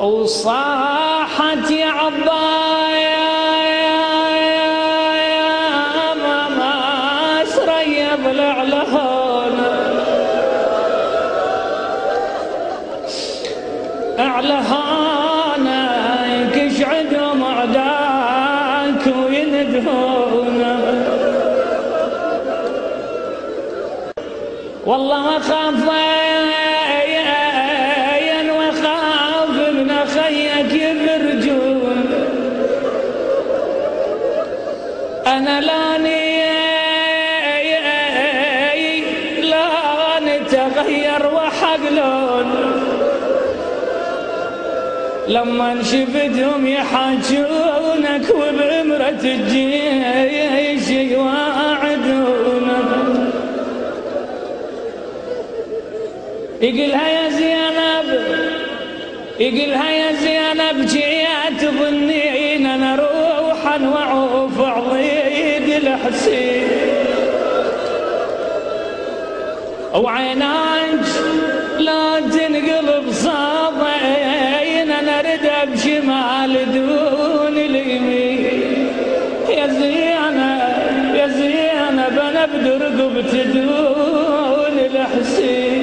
وصاحت يا عباية ما سريب العلهانة اعلهانة يكشعدهم عداك ويندهونه والله اخاف واخاف من خيك يبرجون انا لاني تغير وحقلون لما شفتهم يحاجونك وبامرة الجيش يواعدونك يقلها يا زينب يقلها يا زينب جيت ظنين انا روحا وعوف عضيد الحسين وعيناك لا تنقلب صابين انا رد بشمال دون اليمين يا زينب يا زينب انا بدرقبت دون الحسين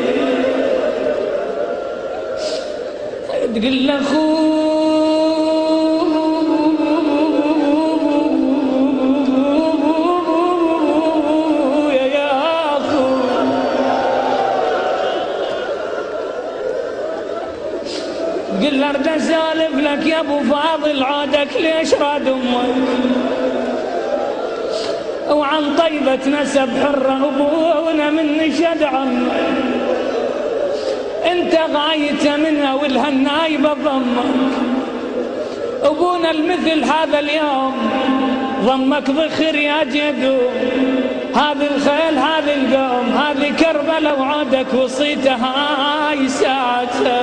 تقول له خويا يا اخو قل له ارد اسالف لك يا ابو فاضل عادك ليش راد امك وعن طيبة نسب حرة ابونا من نشد عمك انت غايت منها والهالنايبة ضمك ابونا المثل هذا اليوم ضمك ذخر يا جدو هذه الخيل هذه القوم هذه كربلة وعودك وصيته هاي ساعته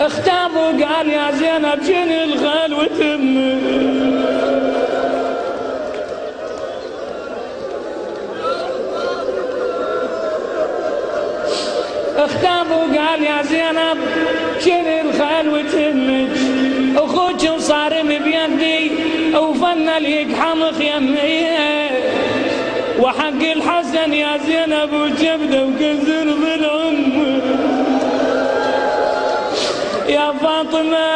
اختابوا قال يا زينب جني الخيل وتمك اختابوا قال يا زينب شري الخيل وتمك اخوك وصارم بيدي وفن ليك حمخ يمي وحق الحسن يا زينب وجبده وكسر بالعم يا فاطمة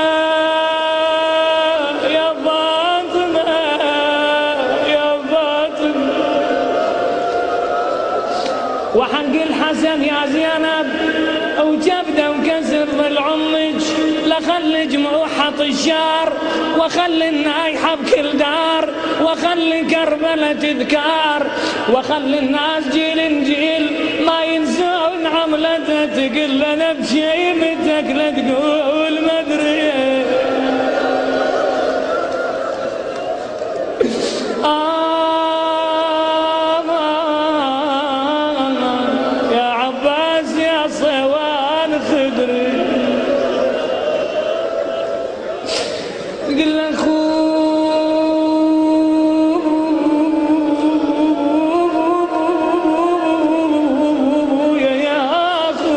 يا فاطمة يا فاطمة وحق الحسن يا زينب وجبده وكسر ظل عمك لخلي جموحة الشار وخلي النايحة بكل دار وخلي كربلة تذكار وخلي الناس جيل جيل ما ينسون عملته تقل لنا بشيمتك لا تقول ما ادري يا عباس يا صوان خدري قل له خويا يا اخو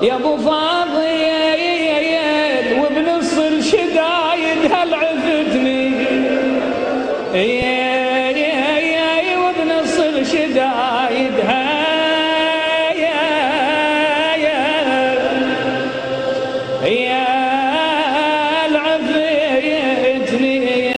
يا ابو فاضل وبنص الشدايد هل عفتني